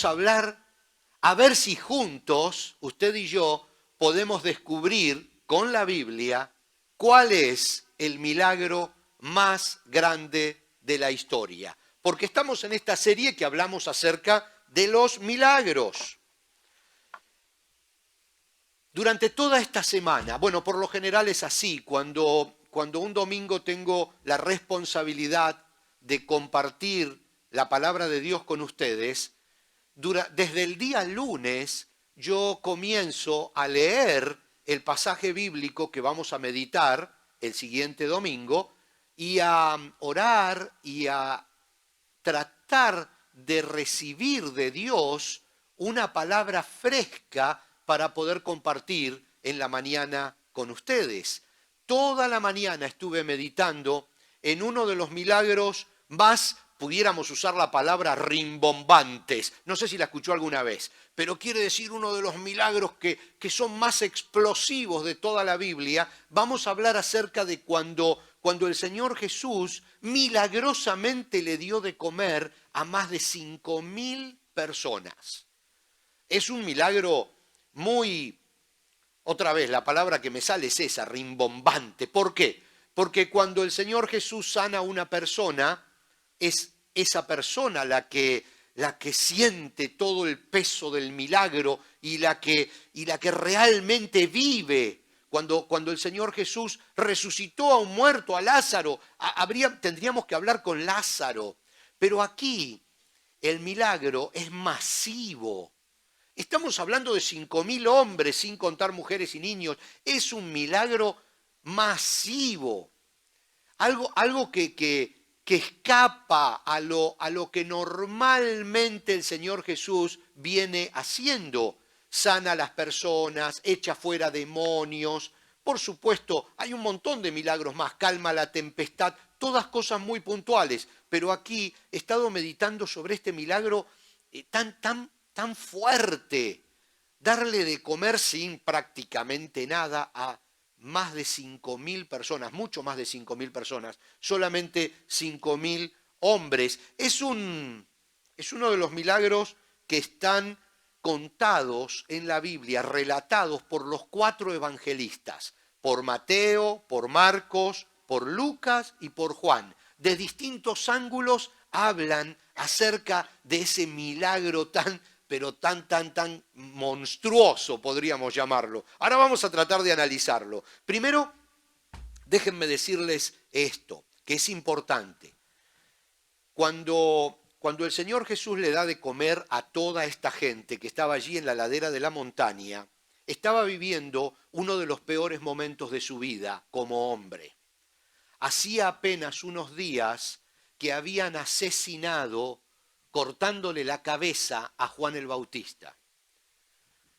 vamos a hablar, a ver si juntos, usted y yo, podemos descubrir con la Biblia cuál es el milagro más grande de la historia. Porque estamos en esta serie que hablamos acerca de los milagros. Durante toda esta semana, bueno, por lo general es así, cuando un domingo tengo la responsabilidad de compartir la palabra de Dios con ustedes, desde el día lunes yo comienzo a leer el pasaje bíblico que vamos a meditar el siguiente domingo y a orar y a tratar de recibir de Dios una palabra fresca para poder compartir en la mañana con ustedes. Toda la mañana estuve meditando en uno de los milagros más, pudiéramos usar la palabra, rimbombantes. No sé si la escuchó alguna vez, pero quiere decir uno de los milagros que son más explosivos de toda la Biblia. Vamos a hablar acerca de cuando el Señor Jesús milagrosamente le dio de comer a más de 5.000 personas. Es un milagro muy, otra vez, la palabra que me sale es esa, rimbombante. ¿Por qué? Porque cuando el Señor Jesús sana a una persona, es esa persona la que siente todo el peso del milagro y la que realmente vive. Cuando el Señor Jesús resucitó a un muerto, a Lázaro, tendríamos que hablar con Lázaro. Pero aquí el milagro es masivo. Estamos hablando de 5.000 hombres, sin contar mujeres y niños. Es un milagro masivo. Algo que escapa a lo que normalmente el Señor Jesús viene haciendo. Sana a las personas, echa fuera demonios. Por supuesto, hay un montón de milagros más. Calma la tempestad, todas cosas muy puntuales. Pero aquí he estado meditando sobre este milagro tan fuerte. Darle de comer sin prácticamente nada a más de 5.000 personas, mucho más de 5.000 personas, solamente 5.000 hombres. Es uno de los milagros que están contados en la Biblia, relatados por los 4 evangelistas, por Mateo, por Marcos, por Lucas y por Juan. De distintos ángulos hablan acerca de ese milagro tan monstruoso, podríamos llamarlo. Ahora vamos a tratar de analizarlo. Primero, déjenme decirles esto, que es importante. Cuando el Señor Jesús le da de comer a toda esta gente que estaba allí en la ladera de la montaña, estaba viviendo uno de los peores momentos de su vida como hombre. Hacía apenas unos días que habían asesinado, cortándole la cabeza a Juan el Bautista.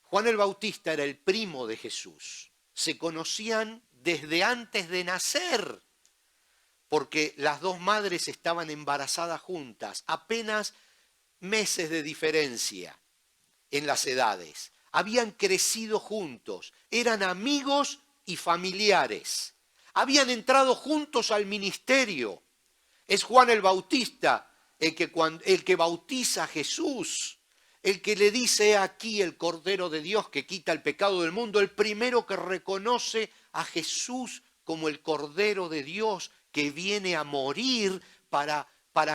Juan el Bautista era el primo de Jesús. Se conocían desde antes de nacer, porque las dos madres estaban embarazadas juntas, apenas meses de diferencia en las edades. Habían crecido juntos, eran amigos y familiares. Habían entrado juntos al ministerio. Es Juan el Bautista el que bautiza a Jesús, el que le dice aquí el Cordero de Dios que quita el pecado del mundo, el primero que reconoce a Jesús como el Cordero de Dios que viene a morir para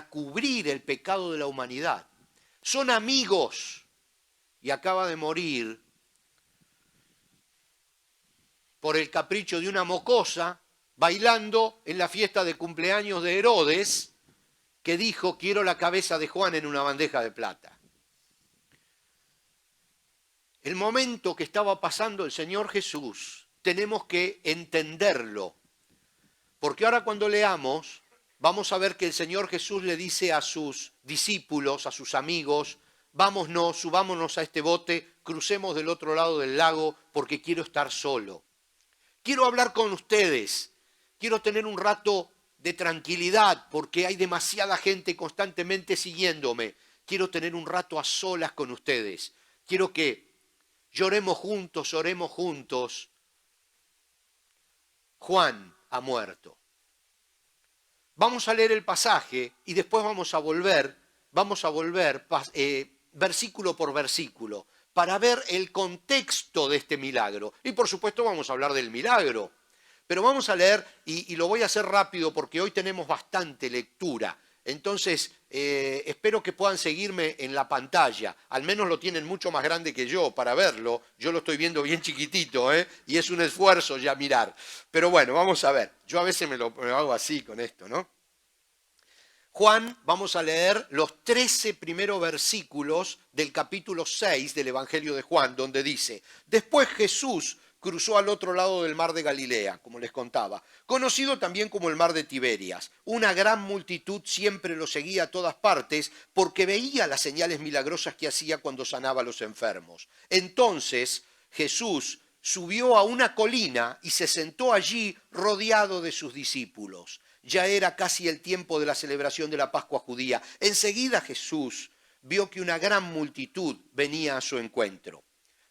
cubrir el pecado de la humanidad. Son amigos y acaba de morir por el capricho de una mocosa bailando en la fiesta de cumpleaños de Herodes, que dijo: quiero la cabeza de Juan en una bandeja de plata. El momento que estaba pasando el Señor Jesús, tenemos que entenderlo, porque ahora cuando leamos, vamos a ver que el Señor Jesús le dice a sus discípulos, a sus amigos: vámonos, subámonos a este bote, crucemos del otro lado del lago, porque quiero estar solo. Quiero hablar con ustedes, quiero tener un rato de tranquilidad, porque hay demasiada gente constantemente siguiéndome. Quiero tener un rato a solas con ustedes. Quiero que lloremos juntos, oremos juntos. Juan ha muerto. Vamos a leer el pasaje y después vamos a volver versículo por versículo para ver el contexto de este milagro. Y por supuesto vamos a hablar del milagro. Pero vamos a leer, y lo voy a hacer rápido porque hoy tenemos bastante lectura. Entonces, espero que puedan seguirme en la pantalla. Al menos lo tienen mucho más grande que yo para verlo. Yo lo estoy viendo bien chiquitito, y es un esfuerzo ya mirar. Pero bueno, vamos a ver. Yo a veces me lo hago así con esto, ¿no? Juan, vamos a leer los 13 primeros versículos del capítulo 6 del Evangelio de Juan, donde dice: Después Jesús cruzó al otro lado del mar de Galilea, como les contaba, conocido también como el mar de Tiberias. Una gran multitud siempre lo seguía a todas partes porque veía las señales milagrosas que hacía cuando sanaba a los enfermos. Entonces Jesús subió a una colina y se sentó allí rodeado de sus discípulos. Ya era casi el tiempo de la celebración de la Pascua judía. Enseguida Jesús vio que una gran multitud venía a su encuentro.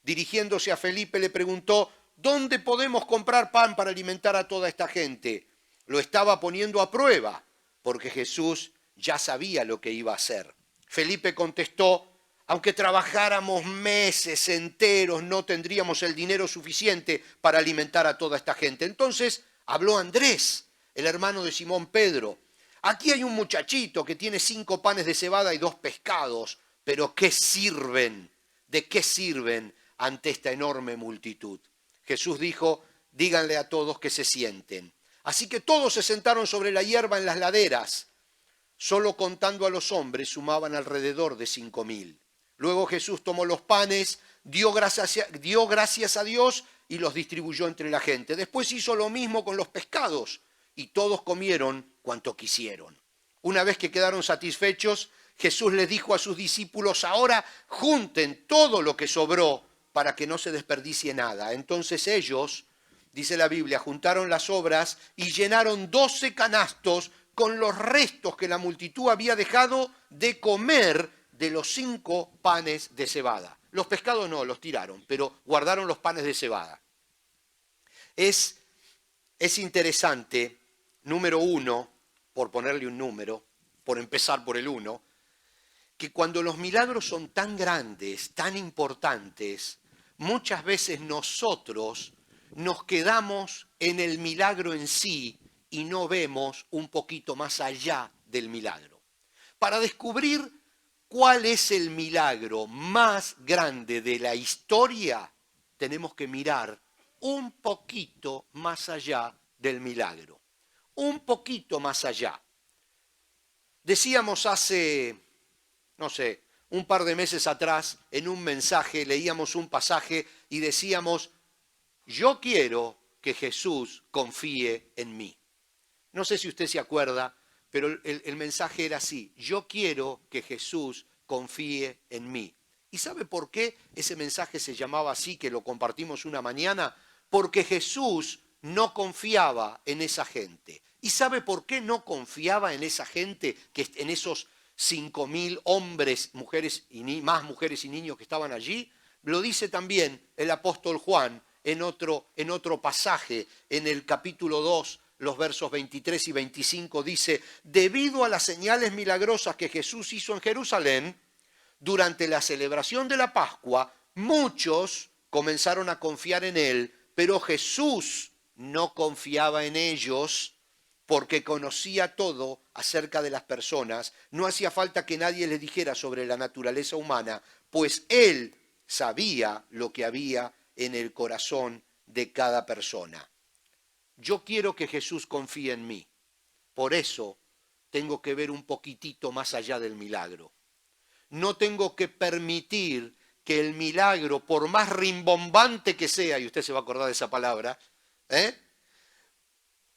Dirigiéndose a Felipe le preguntó: ¿dónde podemos comprar pan para alimentar a toda esta gente? Lo estaba poniendo a prueba, porque Jesús ya sabía lo que iba a hacer. Felipe contestó: aunque trabajáramos meses enteros, no tendríamos el dinero suficiente para alimentar a toda esta gente. Entonces habló Andrés, el hermano de Simón Pedro. Aquí hay un muchachito que tiene 5 panes de cebada y 2 pescados, pero ¿qué sirven? ¿De qué sirven ante esta enorme multitud? Jesús dijo: díganle a todos que se sienten. Así que todos se sentaron sobre la hierba en las laderas. Solo contando a los hombres sumaban alrededor de 5.000. Luego Jesús tomó los panes, dio gracias a Dios y los distribuyó entre la gente. Después hizo lo mismo con los pescados y todos comieron cuanto quisieron. Una vez que quedaron satisfechos, Jesús les dijo a sus discípulos: ahora junten todo lo que sobró para que no se desperdicie nada. Entonces ellos, dice la Biblia, juntaron las sobras y llenaron 12 canastos con los restos que la multitud había dejado de comer de los 5 panes de cebada. Los pescados no, los tiraron, pero guardaron los panes de cebada. Es interesante, número 1, por ponerle un número, por empezar por el 1, que cuando los milagros son tan grandes, tan importantes, muchas veces nosotros nos quedamos en el milagro en sí y no vemos un poquito más allá del milagro. Para descubrir cuál es el milagro más grande de la historia, tenemos que mirar un poquito más allá del milagro. Un poquito más allá. Decíamos hace, un par de meses atrás, en un mensaje, leíamos un pasaje y decíamos: yo quiero que Jesús confíe en mí. No sé si usted se acuerda, pero el mensaje era así: yo quiero que Jesús confíe en mí. ¿Y sabe por qué ese mensaje se llamaba así, que lo compartimos una mañana? Porque Jesús no confiaba en esa gente. ¿Y sabe por qué no confiaba en esa gente, en esos 5.000 hombres, mujeres y más mujeres y niños que estaban allí? Lo dice también el apóstol Juan en otro pasaje, en el capítulo 2, los versos 23 y 25, dice: debido a las señales milagrosas que Jesús hizo en Jerusalén, durante la celebración de la Pascua, muchos comenzaron a confiar en él, pero Jesús no confiaba en ellos porque conocía todo acerca de las personas. No hacía falta que nadie les dijera sobre la naturaleza humana, pues él sabía lo que había en el corazón de cada persona. Yo quiero que Jesús confíe en mí. Por eso tengo que ver un poquitito más allá del milagro. No tengo que permitir que el milagro, por más rimbombante que sea, y usted se va a acordar de esa palabra,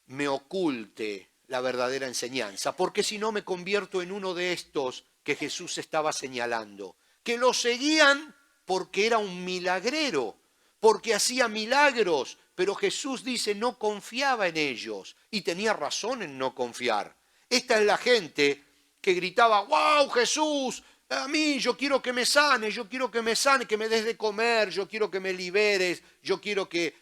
me oculte la verdadera enseñanza, porque si no me convierto en uno de estos que Jesús estaba señalando, que lo seguían porque era un milagrero, porque hacía milagros, pero Jesús dice no confiaba en ellos y tenía razón en no confiar. Esta es la gente que gritaba: ¡wow, Jesús! A mí, yo quiero que me sane, yo quiero que me sane, que me des de comer, yo quiero que me liberes, yo quiero que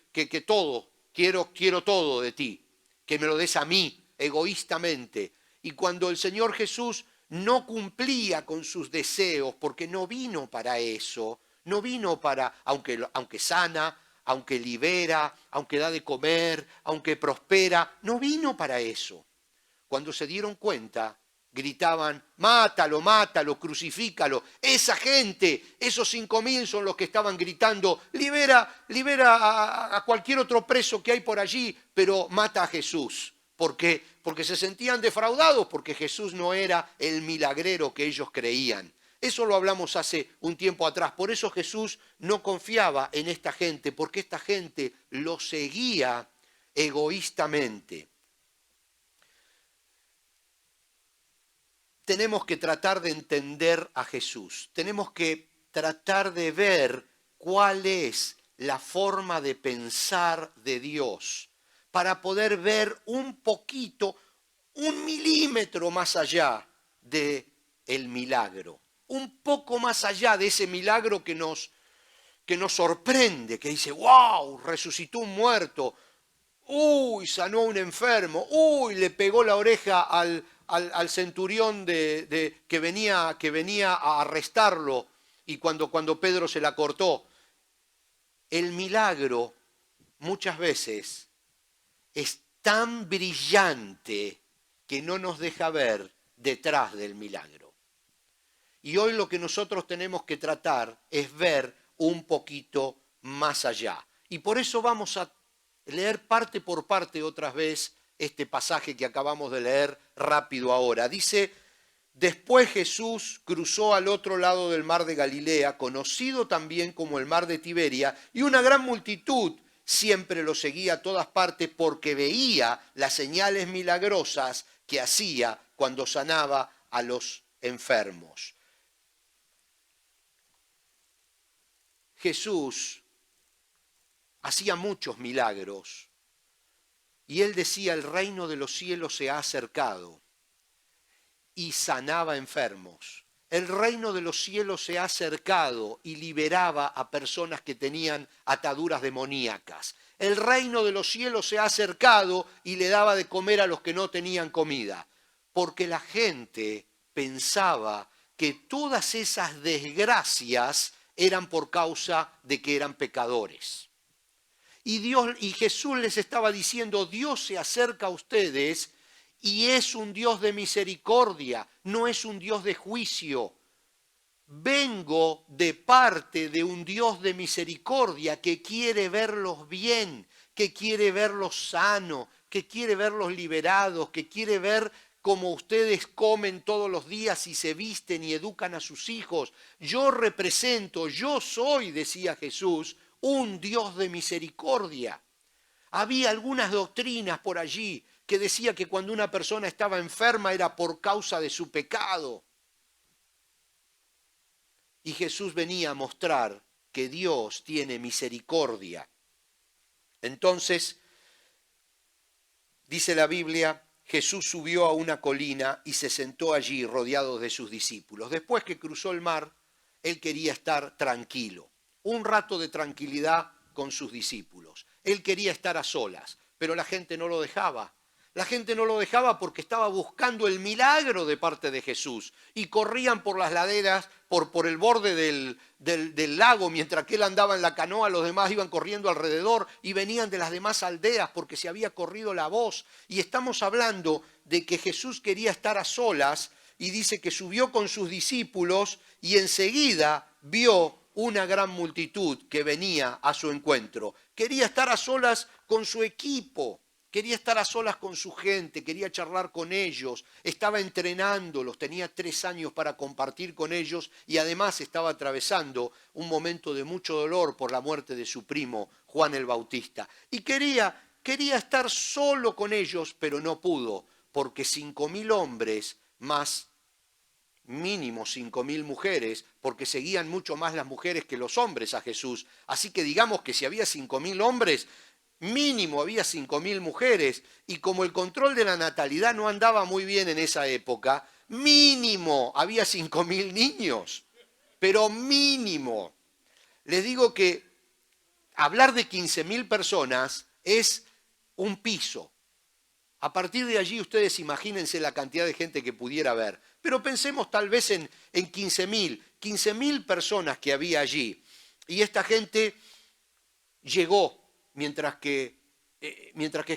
todo, quiero todo de ti, que me lo des a mí, egoístamente. Y cuando el Señor Jesús no cumplía con sus deseos, porque no vino para eso, no vino para, aunque sana, aunque libera, aunque da de comer, aunque prospera, no vino para eso. Cuando se dieron cuenta, gritaban, mátalo, mátalo, crucifícalo. Esa gente, esos 5.000 son los que estaban gritando, libera, libera a cualquier otro preso que hay por allí, pero mata a Jesús. ¿Por qué? Porque se sentían defraudados, porque Jesús no era el milagrero que ellos creían. Eso lo hablamos hace un tiempo atrás. Por eso Jesús no confiaba en esta gente, porque esta gente lo seguía egoístamente. Tenemos que tratar de entender a Jesús. Tenemos que tratar de ver cuál es la forma de pensar de Dios para poder ver un poquito, 1 milímetro más allá del milagro. Un poco más allá de ese milagro que nos sorprende, que dice, wow, resucitó un muerto, uy, sanó a un enfermo, uy, le pegó la oreja al centurión que venía a arrestarlo y cuando Pedro se la cortó. El milagro muchas veces es tan brillante que no nos deja ver detrás del milagro. Y hoy lo que nosotros tenemos que tratar es ver un poquito más allá. Y por eso vamos a leer parte por parte otra vez este pasaje que acabamos de leer rápido ahora. Dice, después Jesús cruzó al otro lado del mar de Galilea, conocido también como el mar de Tiberia, y una gran multitud siempre lo seguía a todas partes porque veía las señales milagrosas que hacía cuando sanaba a los enfermos. Jesús hacía muchos milagros y él decía, el reino de los cielos se ha acercado, y sanaba enfermos. El reino de los cielos se ha acercado y liberaba a personas que tenían ataduras demoníacas. El reino de los cielos se ha acercado y le daba de comer a los que no tenían comida, porque la gente pensaba que todas esas desgracias eran por causa de que eran pecadores. Y Jesús les estaba diciendo, Dios se acerca a ustedes y es un Dios de misericordia, no es un Dios de juicio. Vengo de parte de un Dios de misericordia que quiere verlos bien, que quiere verlos sanos, que quiere verlos liberados, que quiere ver cómo ustedes comen todos los días y se visten y educan a sus hijos. Yo represento, yo soy, decía Jesús, un Dios de misericordia. Había algunas doctrinas por allí que decía que cuando una persona estaba enferma era por causa de su pecado. Y Jesús venía a mostrar que Dios tiene misericordia. Entonces, dice la Biblia, Jesús subió a una colina y se sentó allí rodeado de sus discípulos. Después que cruzó el mar, él quería estar tranquilo. Un rato de tranquilidad con sus discípulos. Él quería estar a solas, pero la gente no lo dejaba. La gente no lo dejaba porque estaba buscando el milagro de parte de Jesús y corrían por las laderas, por el borde del lago, mientras que él andaba en la canoa, los demás iban corriendo alrededor y venían de las demás aldeas porque se había corrido la voz. Y estamos hablando de que Jesús quería estar a solas y dice que subió con sus discípulos y enseguida vio una gran multitud que venía a su encuentro. Quería estar a solas con su equipo. Quería estar a solas con su gente, quería charlar con ellos, estaba entrenándolos, tenía 3 años para compartir con ellos y además estaba atravesando un momento de mucho dolor por la muerte de su primo Juan el Bautista. Y quería estar solo con ellos, pero no pudo, porque 5.000 hombres más mínimo 5.000 mujeres, porque seguían mucho más las mujeres que los hombres a Jesús. Así que digamos que si había 5.000 hombres, mínimo había 5.000 mujeres, y como el control de la natalidad no andaba muy bien en esa época, mínimo había 5.000 niños, pero mínimo. Les digo que hablar de 15.000 personas es un piso. A partir de allí ustedes imagínense la cantidad de gente que pudiera haber. Pero pensemos tal vez en 15.000 personas que había allí. Y esta gente llegó mientras que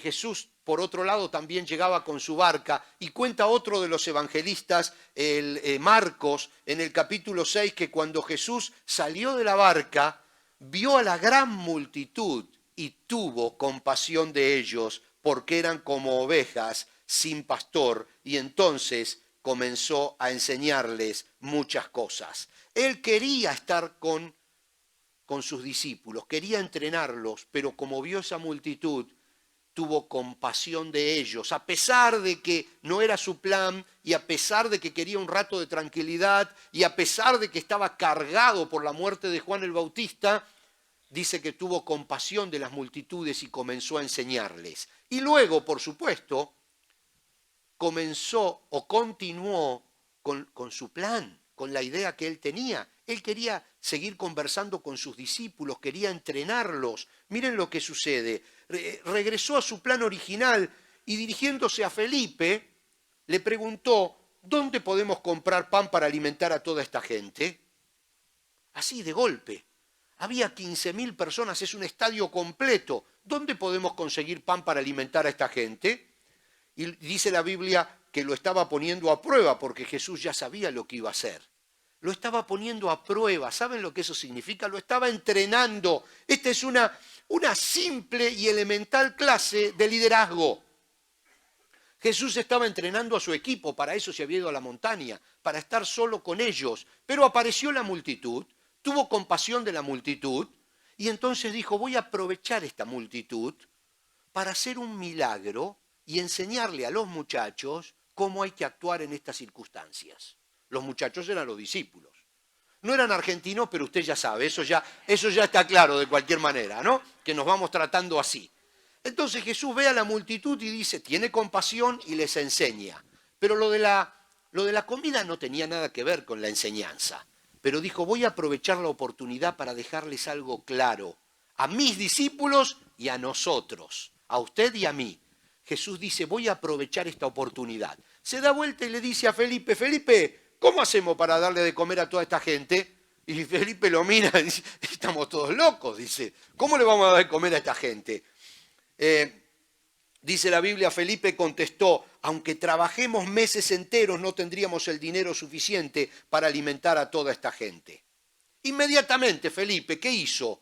Jesús, por otro lado, también llegaba con su barca. Y cuenta otro de los evangelistas, Marcos, en el capítulo 6, que cuando Jesús salió de la barca, vio a la gran multitud y tuvo compasión de ellos, porque eran como ovejas sin pastor, y entonces comenzó a enseñarles muchas cosas. Él quería estar con sus discípulos, quería entrenarlos, pero como vio esa multitud, tuvo compasión de ellos, a pesar de que no era su plan, y a pesar de que quería un rato de tranquilidad, y a pesar de que estaba cargado por la muerte de Juan el Bautista. Dice que tuvo compasión de las multitudes y comenzó a enseñarles. Y luego, por supuesto, comenzó o continuó con su plan, con la idea que él tenía. Él quería seguir conversando con sus discípulos, quería entrenarlos. Miren lo que sucede. Regresó a su plan original y, dirigiéndose a Felipe, le preguntó: ¿dónde podemos comprar pan para alimentar a toda esta gente? Así, de golpe. Había 15.000 personas, es un estadio completo. ¿Dónde podemos conseguir pan para alimentar a esta gente? Y dice la Biblia que lo estaba poniendo a prueba, porque Jesús ya sabía lo que iba a hacer. Lo estaba poniendo a prueba. ¿Saben lo que eso significa? Lo estaba entrenando. Esta es una simple y elemental clase de liderazgo. Jesús estaba entrenando a su equipo, para eso se había ido a la montaña, para estar solo con ellos. Pero apareció la multitud, tuvo compasión de la multitud, y entonces dijo: voy a aprovechar esta multitud para hacer un milagro y enseñarle a los muchachos cómo hay que actuar en estas circunstancias. Los muchachos eran los discípulos. No eran argentinos, pero usted ya sabe, eso ya está claro de cualquier manera, ¿no? Que nos vamos tratando así. Entonces Jesús ve a la multitud y dice, tiene compasión y les enseña. Pero lo de la comida no tenía nada que ver con la enseñanza. Pero dijo, voy a aprovechar la oportunidad para dejarles algo claro a mis discípulos y a nosotros, a usted y a mí. Jesús dice, voy a aprovechar esta oportunidad. Se da vuelta y le dice a Felipe, Felipe, ¿cómo hacemos para darle de comer a toda esta gente? Y Felipe lo mira y dice, estamos todos locos, dice, ¿cómo le vamos a dar de comer a esta gente? Dice la Biblia, Felipe contestó, aunque trabajemos meses enteros no tendríamos el dinero suficiente para alimentar a toda esta gente. Inmediatamente Felipe, ¿qué hizo?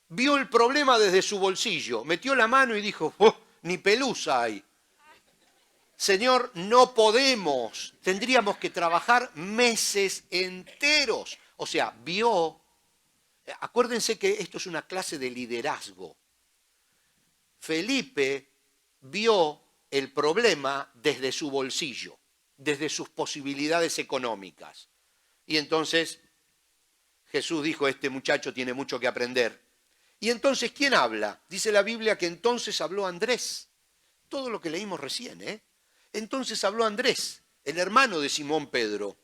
Vio el problema desde su bolsillo, metió la mano y dijo, oh, ni pelusa hay. Señor, no podemos, tendríamos que trabajar meses enteros. O sea, vio, acuérdense que esto es una clase de liderazgo. Felipe vio el problema desde su bolsillo, desde sus posibilidades económicas. Y entonces Jesús dijo, este muchacho tiene mucho que aprender. Y entonces, ¿quién habla? Dice la Biblia que entonces habló Andrés. Todo lo que leímos recién, ¿eh? Entonces habló Andrés, el hermano de Simón Pedro.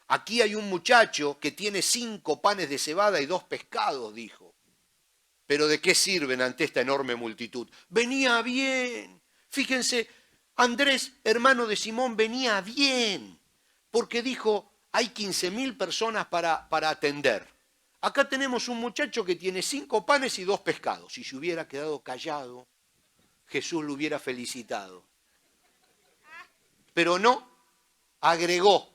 Aquí hay un muchacho que tiene 5 panes de cebada y 2 pescados, dijo. Pero ¿de qué sirven ante esta enorme multitud? Venía bien. Fíjense, Andrés, hermano de Simón, venía bien. Porque dijo, hay 15.000 personas para atender. Acá tenemos un muchacho que tiene 5 panes y 2 pescados. Si se hubiera quedado callado, Jesús lo hubiera felicitado. Pero no, agregó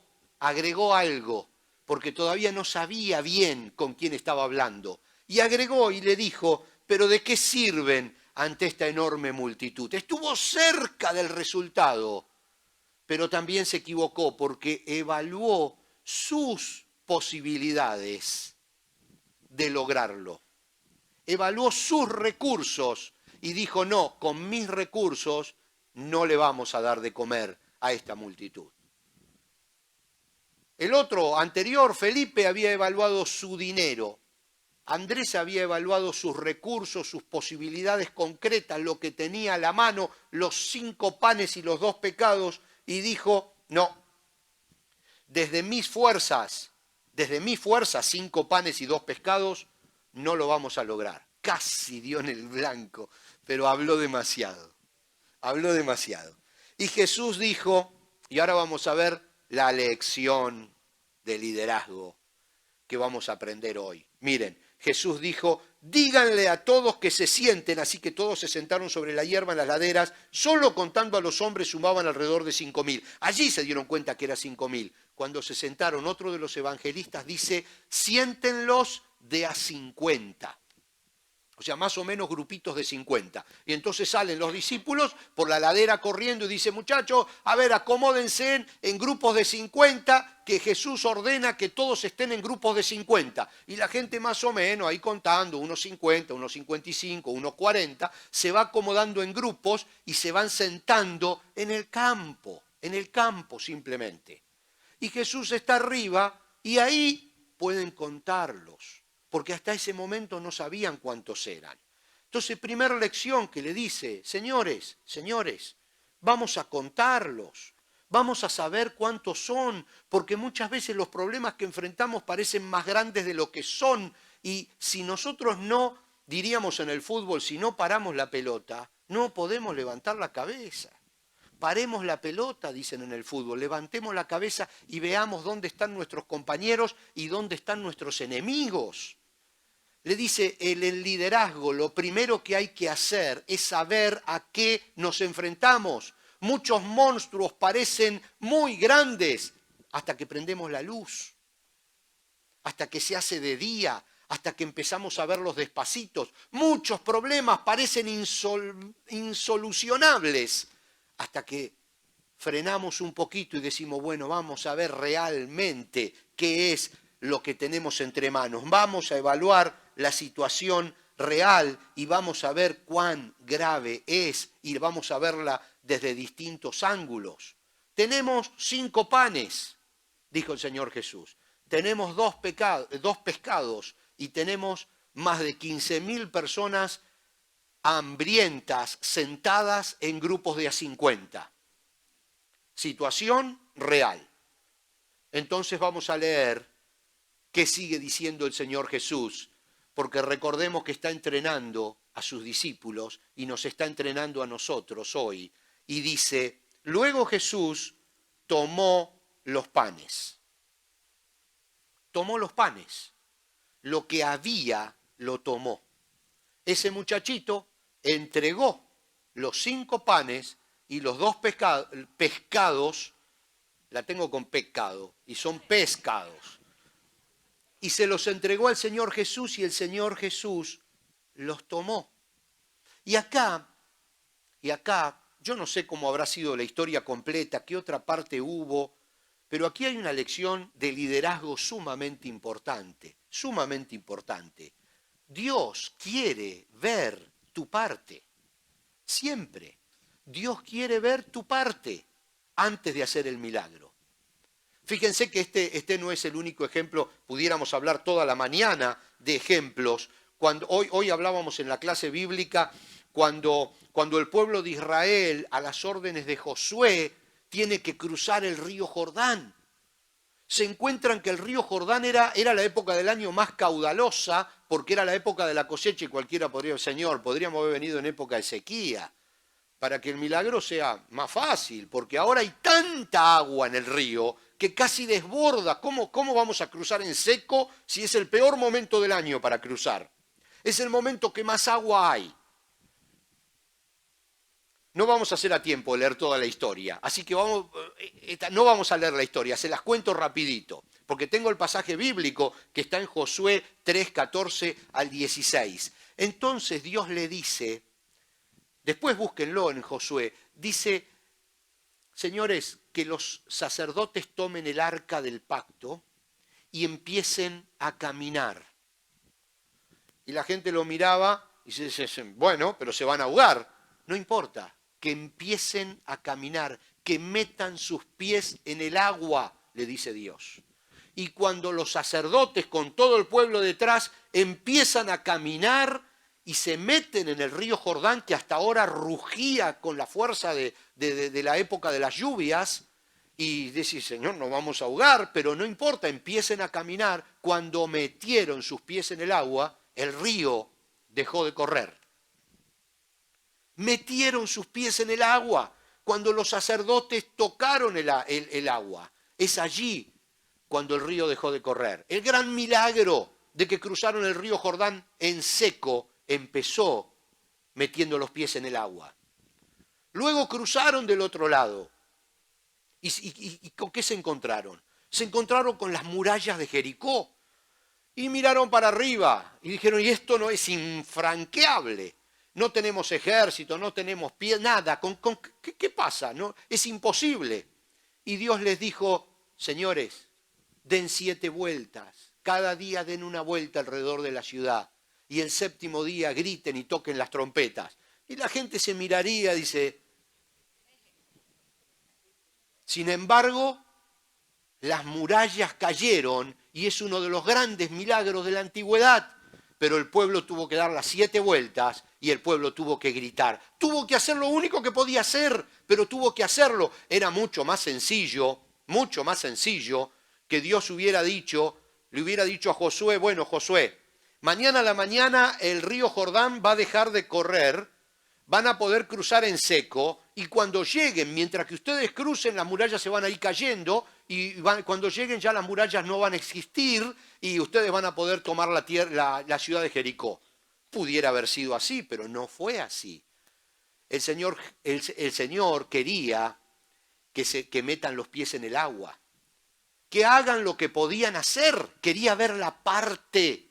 algo, porque todavía no sabía bien con quién estaba hablando. Y agregó y le dijo, pero ¿de qué sirven ante esta enorme multitud? Estuvo cerca del resultado, pero también se equivocó porque evaluó sus posibilidades de lograrlo. Evaluó sus recursos y dijo, no, con mis recursos no le vamos a dar de comer a esta multitud. El otro anterior, Felipe, había evaluado su dinero. Andrés había evaluado sus recursos, sus posibilidades concretas, lo que tenía a la mano, los 5 panes y los 2 pescados, y dijo, no, desde mis fuerzas, 5 panes y 2 pescados, no lo vamos a lograr. Casi dio en el blanco, pero habló demasiado. Y Jesús dijo, y ahora vamos a ver la lección de liderazgo que vamos a aprender hoy. Miren, Jesús dijo, díganle a todos que se sienten, así que todos se sentaron sobre la hierba en las laderas, solo contando a los hombres sumaban alrededor de 5.000. Allí se dieron cuenta que era 5.000. Cuando se sentaron, otro de los evangelistas dice, siéntenlos de a 50. O sea, más o menos grupitos de 50. Y entonces salen los discípulos por la ladera corriendo y dicen, muchachos, a ver, acomódense en grupos de 50, que Jesús ordena que todos estén en grupos de 50. Y la gente más o menos, ahí contando, unos 50, unos 55, unos 40, se va acomodando en grupos y se van sentando en el campo simplemente. Y Jesús está arriba y ahí pueden contarlos, porque hasta ese momento no sabían cuántos eran. Entonces, primera lección que le dice, señores, vamos a contarlos, vamos a saber cuántos son, porque muchas veces los problemas que enfrentamos parecen más grandes de lo que son, y si nosotros no, diríamos en el fútbol, si no paramos la pelota, no podemos levantar la cabeza. Paremos la pelota, dicen en el fútbol, levantemos la cabeza y veamos dónde están nuestros compañeros y dónde están nuestros enemigos. Le dice, el liderazgo, lo primero que hay que hacer es saber a qué nos enfrentamos. Muchos monstruos parecen muy grandes hasta que prendemos la luz, hasta que se hace de día, hasta que empezamos a verlos despacitos. Muchos problemas parecen insolucionables hasta que frenamos un poquito y decimos, bueno, vamos a ver realmente qué es lo que tenemos entre manos. Vamos a evaluar la situación real y vamos a ver cuán grave es y vamos a verla desde distintos ángulos. Tenemos 5 panes, dijo el Señor Jesús. Tenemos 2 pescados y tenemos más de 15.000 personas hambrientas, sentadas en grupos de a 50. Situación real. Entonces vamos a leer qué sigue diciendo el Señor Jesús, porque recordemos que está entrenando a sus discípulos y nos está entrenando a nosotros hoy. Y dice, luego Jesús tomó los panes. Tomó los panes. Lo que había lo tomó. Ese muchachito entregó los 5 panes y los 2 pescados, la tengo con pecado, y son pescados. Y se los entregó al Señor Jesús y el Señor Jesús los tomó. Y acá, yo no sé cómo habrá sido la historia completa, qué otra parte hubo, pero aquí hay una lección de liderazgo sumamente importante, sumamente importante. Dios quiere ver tu parte, siempre. Dios quiere ver tu parte antes de hacer el milagro. Fíjense que este no es el único ejemplo, pudiéramos hablar toda la mañana de ejemplos. Hoy hablábamos en la clase bíblica cuando el pueblo de Israel, a las órdenes de Josué, tiene que cruzar el río Jordán. Se encuentran que el río Jordán era la época del año más caudalosa, porque era la época de la cosecha y cualquiera podría decir, Señor, podríamos haber venido en época de sequía, para que el milagro sea más fácil, porque ahora hay tanta agua en el río que casi desborda. ¿Cómo vamos a cruzar en seco si es el peor momento del año para cruzar? Es el momento que más agua hay. No vamos a hacer a tiempo de leer toda la historia, así que no vamos a leer la historia, se las cuento rapidito, porque tengo el pasaje bíblico que está en Josué 3, 14 al 16. Entonces Dios le dice, después búsquenlo en Josué, dice, señores, que los sacerdotes tomen el arca del pacto y empiecen a caminar. Y la gente lo miraba y se dice, bueno, pero se van a ahogar. No importa, que empiecen a caminar, que metan sus pies en el agua, le dice Dios. Y cuando los sacerdotes con todo el pueblo detrás empiezan a caminar y se meten en el río Jordán, que hasta ahora rugía con la fuerza de la época de las lluvias, y decís, Señor, nos vamos a ahogar, pero no importa, empiecen a caminar. Cuando metieron sus pies en el agua, el río dejó de correr. Metieron sus pies en el agua. cuando los sacerdotes tocaron el agua. Es allí cuando el río dejó de correr. El gran milagro de que cruzaron el río Jordán en seco empezó metiendo los pies en el agua. Luego cruzaron del otro lado. ¿Y con qué se encontraron? Se encontraron con las murallas de Jericó. Y miraron para arriba y dijeron, y esto no es infranqueable. No tenemos ejército, no tenemos pie, nada. ¿Qué pasa? No, es imposible. Y Dios les dijo, señores, den 7 vueltas. Cada día den una vuelta alrededor de la ciudad. Y el 7º día griten y toquen las trompetas. Y la gente se miraría, dice. Sin embargo, las murallas cayeron y es uno de los grandes milagros de la antigüedad. Pero el pueblo tuvo que dar las 7 vueltas y el pueblo tuvo que gritar. Tuvo que hacer lo único que podía hacer, pero tuvo que hacerlo. Era mucho más sencillo que Dios le hubiera dicho a Josué, bueno, Josué, mañana a la mañana el río Jordán va a dejar de correr, van a poder cruzar en seco y cuando lleguen, mientras que ustedes crucen, las murallas se van a ir cayendo y cuando lleguen ya las murallas no van a existir y ustedes van a poder tomar la ciudad de Jericó. Pudiera haber sido así, pero no fue así. El Señor quería que metan los pies en el agua, que hagan lo que podían hacer. Quería ver la parte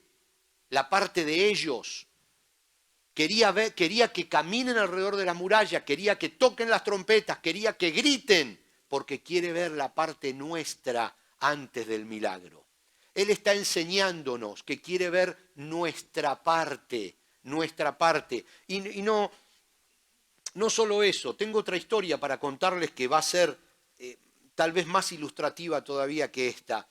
de ellos. Quería que caminen alrededor de la muralla, quería que toquen las trompetas, quería que griten, porque quiere ver la parte nuestra antes del milagro. Él está enseñándonos que quiere ver nuestra parte. Y no solo eso, tengo otra historia para contarles que va a ser tal vez más ilustrativa todavía que esta.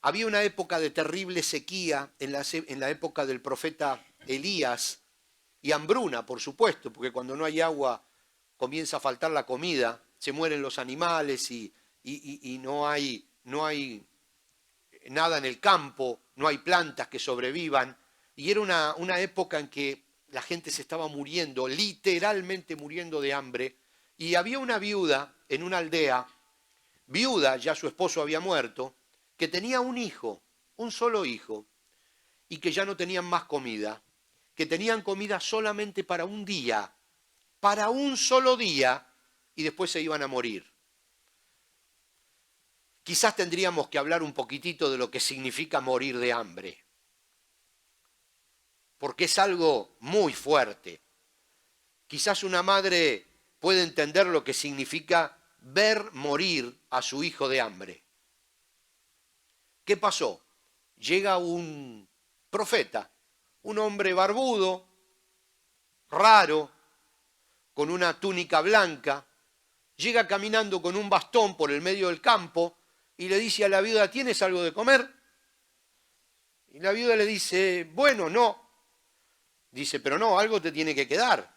Había una época de terrible sequía en la época del profeta Elías y hambruna, por supuesto, porque cuando no hay agua comienza a faltar la comida, se mueren los animales y no hay nada en el campo, no hay plantas que sobrevivan. Y era una época en que la gente se estaba muriendo, literalmente muriendo de hambre. Y había una viuda en una aldea, viuda, ya su esposo había muerto, que tenía un hijo, un solo hijo, y que ya no tenían más comida, que tenían comida solamente para un día, para un solo día, y después se iban a morir. Quizás tendríamos que hablar un poquitito de lo que significa morir de hambre, porque es algo muy fuerte. Quizás una madre puede entender lo que significa ver morir a su hijo de hambre. ¿Qué pasó? Llega un profeta, un hombre barbudo, raro, con una túnica blanca, llega caminando con un bastón por el medio del campo y le dice a la viuda, ¿tienes algo de comer? Y la viuda le dice, bueno, no. Dice, pero no, algo te tiene que quedar.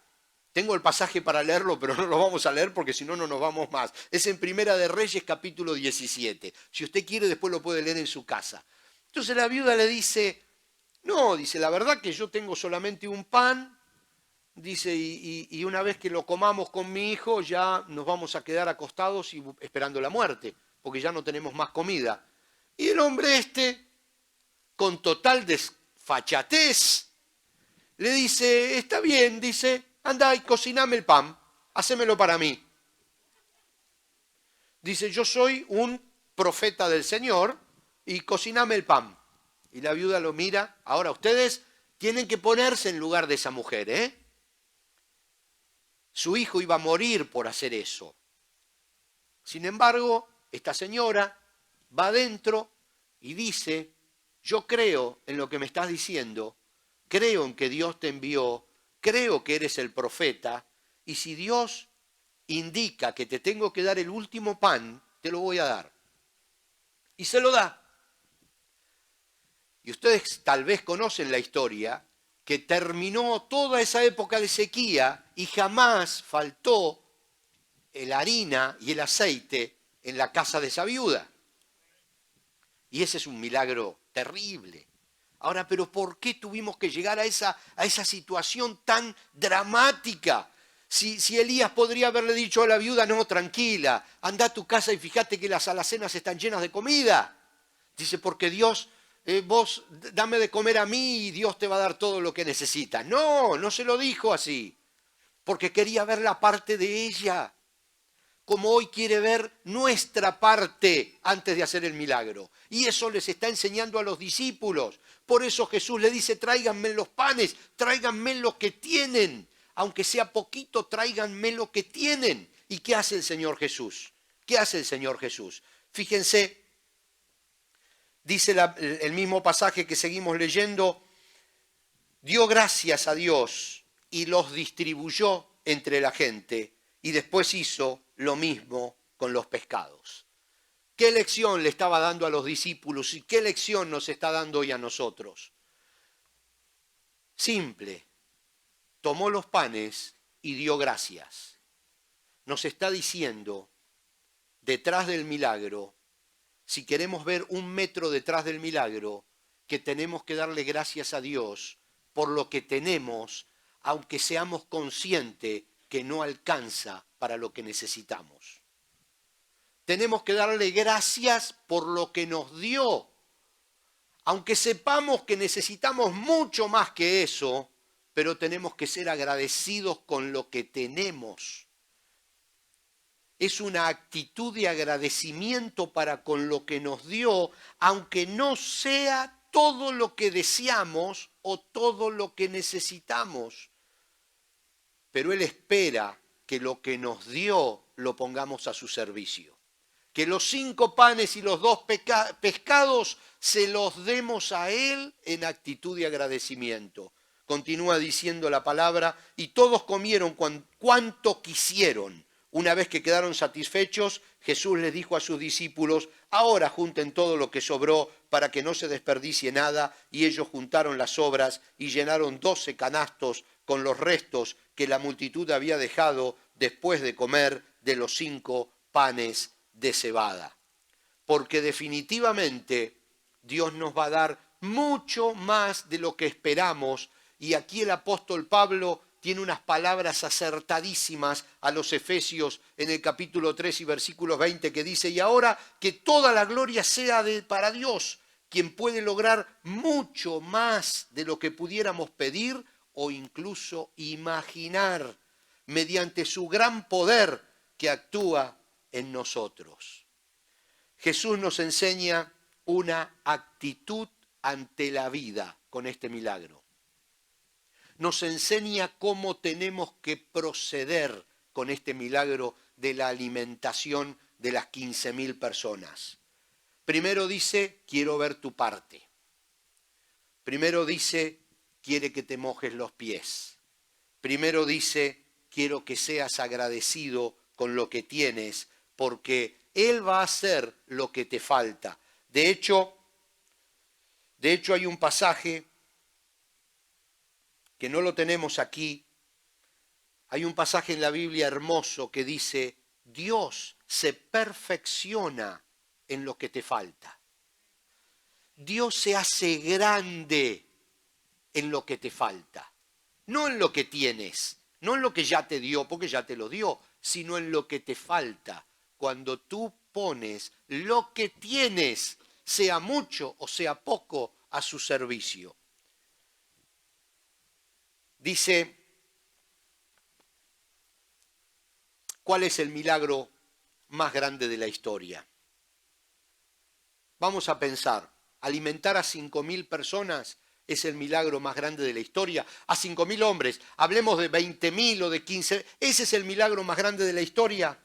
Tengo el pasaje para leerlo, pero no lo vamos a leer porque si no, no nos vamos más. Es en Primera de Reyes, capítulo 17. Si usted quiere, después lo puede leer en su casa. Entonces la viuda le dice, no, dice, la verdad que yo tengo solamente un pan, dice, y una vez que lo comamos con mi hijo, ya nos vamos a quedar acostados y esperando la muerte, porque ya no tenemos más comida. Y el hombre con total desfachatez, le dice, está bien, dice, anda y cociname el pan, hacémelo para mí. Dice, yo soy un profeta del Señor y cociname el pan. Y la viuda lo mira. Ahora, ustedes tienen que ponerse en lugar de esa mujer, ¿eh? Su hijo iba a morir por hacer eso. Sin embargo, esta señora va adentro y dice, yo creo en lo que me estás diciendo, creo en que Dios te envió, creo que eres el profeta, y si Dios indica que te tengo que dar el último pan, te lo voy a dar. Y se lo da. Y ustedes tal vez conocen la historia, que terminó toda esa época de sequía y jamás faltó la harina y el aceite en la casa de esa viuda. Y ese es un milagro terrible. Ahora, ¿pero por qué tuvimos que llegar a esa situación tan dramática? Si Elías podría haberle dicho a la viuda, no, tranquila, anda a tu casa y fíjate que las alacenas están llenas de comida. Dice, porque Dios, vos dame de comer a mí y Dios te va a dar todo lo que necesitas. No, no se lo dijo así, porque quería ver la parte de ella, como hoy quiere ver nuestra parte antes de hacer el milagro. Y eso les está enseñando a los discípulos. Por eso Jesús le dice, tráiganme los panes, tráiganme lo que tienen. Aunque sea poquito, tráiganme lo que tienen. ¿Y qué hace el Señor Jesús? ¿Qué hace el Señor Jesús? Fíjense, dice el mismo pasaje que seguimos leyendo, dio gracias a Dios y los distribuyó entre la gente y después hizo lo mismo con los pescados. ¿Qué lección le estaba dando a los discípulos y qué lección nos está dando hoy a nosotros? Simple, tomó los panes y dio gracias. Nos está diciendo, detrás del milagro, si queremos ver 1 metro detrás del milagro, que tenemos que darle gracias a Dios por lo que tenemos, aunque seamos conscientes que no alcanza para lo que necesitamos. Tenemos que darle gracias por lo que nos dio, aunque sepamos que necesitamos mucho más que eso, pero tenemos que ser agradecidos con lo que tenemos. Es una actitud de agradecimiento para con lo que nos dio, aunque no sea todo lo que deseamos o todo lo que necesitamos. Pero Él espera que lo que nos dio lo pongamos a su servicio. Que los 5 panes y los 2 pescados se los demos a Él en actitud de agradecimiento. Continúa diciendo la palabra, y todos comieron cuanto quisieron. Una vez que quedaron satisfechos, Jesús les dijo a sus discípulos, ahora junten todo lo que sobró para que no se desperdicie nada, y ellos juntaron las sobras y llenaron 12 canastos con los restos que la multitud había dejado después de comer de los 5 panes de cebada. Porque definitivamente Dios nos va a dar mucho más de lo que esperamos, y aquí el apóstol Pablo tiene unas palabras acertadísimas a los Efesios en el capítulo 3 y versículos 20 que dice, y ahora que toda la gloria sea para Dios, quien puede lograr mucho más de lo que pudiéramos pedir o incluso imaginar, mediante su gran poder que actúa en nosotros. Jesús nos enseña una actitud ante la vida con este milagro. Nos enseña cómo tenemos que proceder con este milagro de la alimentación de las 15.000 personas. Primero dice, quiero ver tu parte. Primero dice, quiere que te mojes los pies. Primero dice, quiero que seas agradecido con lo que tienes, porque Él va a hacer lo que te falta. De hecho hay un pasaje que no lo tenemos aquí. Hay un pasaje en la Biblia hermoso que dice, Dios se perfecciona en lo que te falta. Dios se hace grande en lo que te falta. No en lo que tienes, no en lo que ya te dio, porque ya te lo dio, sino en lo que te falta. Cuando tú pones lo que tienes, sea mucho o sea poco, a su servicio. Dice, ¿cuál es el milagro más grande de la historia? Vamos a pensar, alimentar a 5.000 personas es el milagro más grande de la historia. A 5.000 hombres, hablemos de 20.000 o de 15, ese es el milagro más grande de la historia.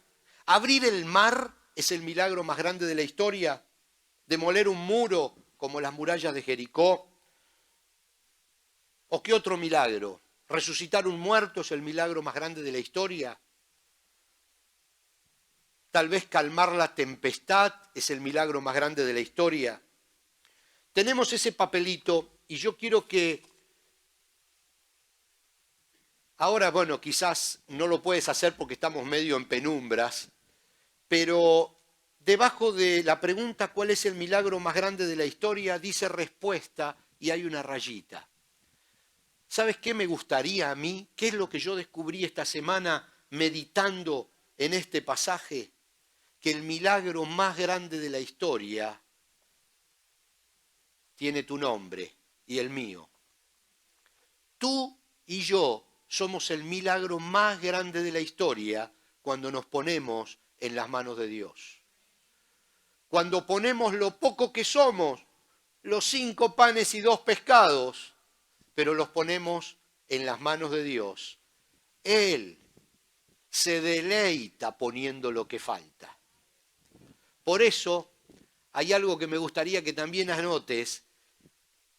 Abrir el mar es el milagro más grande de la historia. Demoler un muro como las murallas de Jericó. ¿O qué otro milagro? Resucitar un muerto es el milagro más grande de la historia. Tal vez calmar la tempestad es el milagro más grande de la historia. Tenemos ese papelito y yo quiero que... Ahora, bueno, quizás no lo puedes hacer porque estamos medio en penumbras, pero debajo de la pregunta ¿cuál es el milagro más grande de la historia? Dice respuesta y hay una rayita. ¿Sabes qué me gustaría a mí? ¿Qué es lo que yo descubrí esta semana meditando en este pasaje? Que el milagro más grande de la historia tiene tu nombre y el mío. Tú y yo somos el milagro más grande de la historia cuando nos ponemos en las manos de Dios. Cuando ponemos lo poco que somos, los 5 panes y 2 pescados, pero los ponemos en las manos de Dios. Él se deleita poniendo lo que falta. Por eso hay algo que me gustaría que también anotes,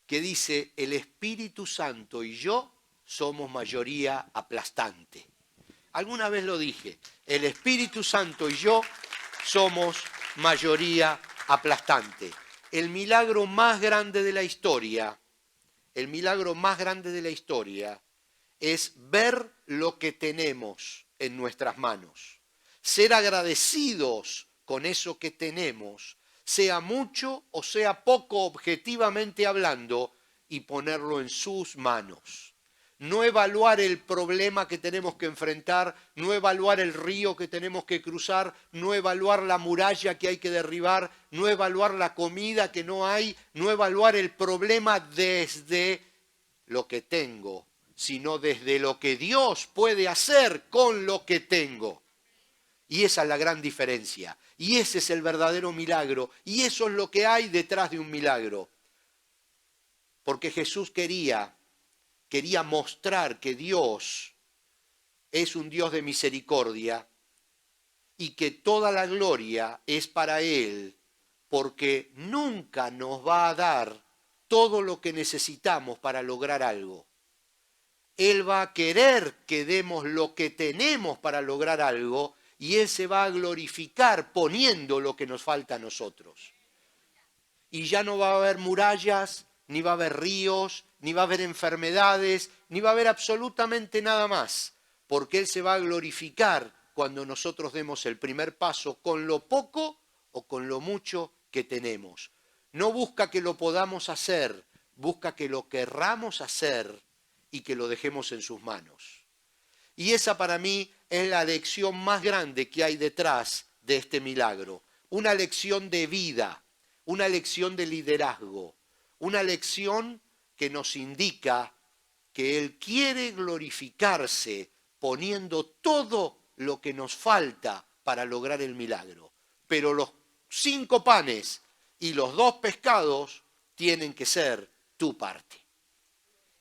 que dice, el Espíritu Santo y yo somos mayoría aplastante. Alguna vez lo dije, el Espíritu Santo y yo somos mayoría aplastante. El milagro más grande de la historia, es ver lo que tenemos en nuestras manos. Ser agradecidos con eso que tenemos, sea mucho o sea poco objetivamente hablando, y ponerlo en sus manos. No evaluar el problema que tenemos que enfrentar, no evaluar el río que tenemos que cruzar, no evaluar la muralla que hay que derribar, no evaluar la comida que no hay, no evaluar el problema desde lo que tengo, sino desde lo que Dios puede hacer con lo que tengo. Y esa es la gran diferencia. Y ese es el verdadero milagro. Y eso es lo que hay detrás de un milagro. Porque Jesús quería mostrar que Dios es un Dios de misericordia y que toda la gloria es para Él, porque nunca nos va a dar todo lo que necesitamos para lograr algo. Él va a querer que demos lo que tenemos para lograr algo, y Él se va a glorificar poniendo lo que nos falta a nosotros. Y ya no va a haber murallas, ni va a haber ríos, ni va a haber enfermedades, ni va a haber absolutamente nada más, porque Él se va a glorificar cuando nosotros demos el primer paso con lo poco o con lo mucho que tenemos. No busca que lo podamos hacer, busca que lo querramos hacer y que lo dejemos en sus manos. Y esa para mí es la lección más grande que hay detrás de este milagro. Una lección de vida, una lección de liderazgo, una lección que nos indica que Él quiere glorificarse poniendo todo lo que nos falta para lograr el milagro. Pero los 5 panes y los 2 pescados tienen que ser tu parte.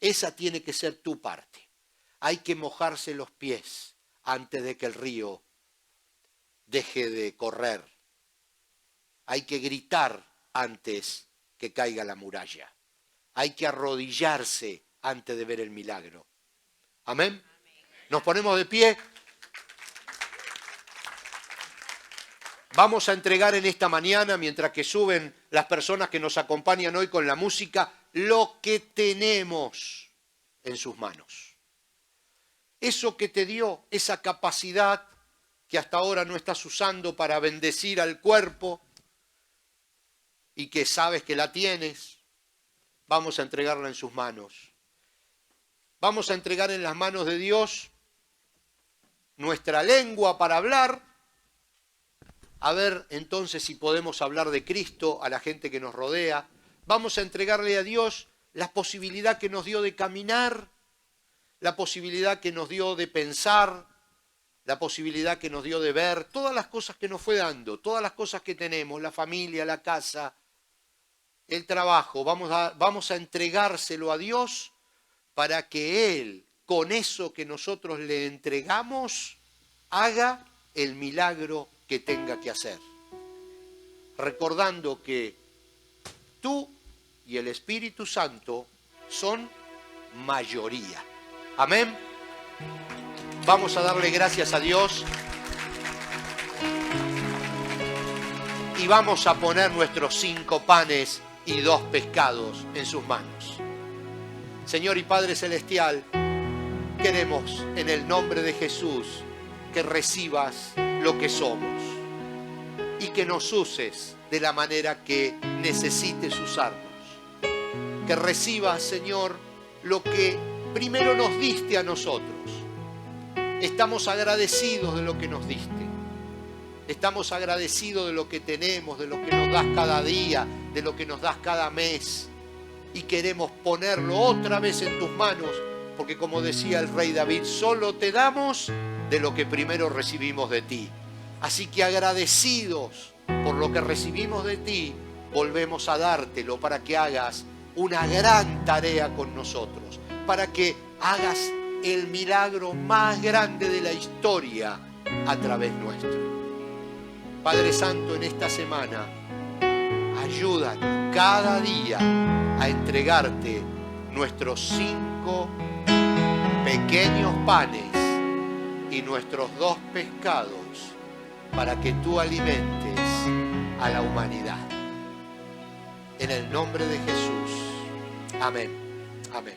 Esa tiene que ser tu parte. Hay que mojarse los pies antes de que el río deje de correr. Hay que gritar antes que caiga la muralla. Hay que arrodillarse antes de ver el milagro. ¿Amén? Nos ponemos de pie. Vamos a entregar en esta mañana, mientras que suben las personas que nos acompañan hoy con la música, lo que tenemos en sus manos. Eso que te dio, esa capacidad que hasta ahora no estás usando para bendecir al cuerpo y que sabes que la tienes, vamos a entregarla en sus manos. Vamos a entregar en las manos de Dios nuestra lengua para hablar. A ver entonces si podemos hablar de Cristo a la gente que nos rodea. Vamos a entregarle a Dios la posibilidad que nos dio de caminar, la posibilidad que nos dio de pensar, la posibilidad que nos dio de ver, todas las cosas que nos fue dando, todas las cosas que tenemos, la familia, la casa, el trabajo. Vamos a entregárselo a Dios para que Él, con eso que nosotros le entregamos, haga el milagro que tenga que hacer. Recordando que tú y el Espíritu Santo son mayoría. Amén. Vamos a darle gracias a Dios y vamos a poner nuestros 5 panes y 2 pescados en sus manos. Señor y Padre Celestial, queremos en el nombre de Jesús que recibas lo que somos y que nos uses de la manera que necesites usarnos. Que recibas, Señor, lo que primero nos diste a nosotros. Estamos agradecidos de lo que nos diste. Estamos agradecidos de lo que tenemos, de lo que nos das cada día, de lo que nos das cada mes. Y queremos ponerlo otra vez en tus manos, porque como decía el rey David, solo te damos de lo que primero recibimos de ti. Así que agradecidos por lo que recibimos de ti, volvemos a dártelo para que hagas una gran tarea con nosotros, para que hagas el milagro más grande de la historia a través nuestro. Padre Santo, en esta semana, ayúdanos cada día a entregarte nuestros 5 pequeños panes y nuestros 2 pescados para que tú alimentes a la humanidad. En el nombre de Jesús. Amén. Amén.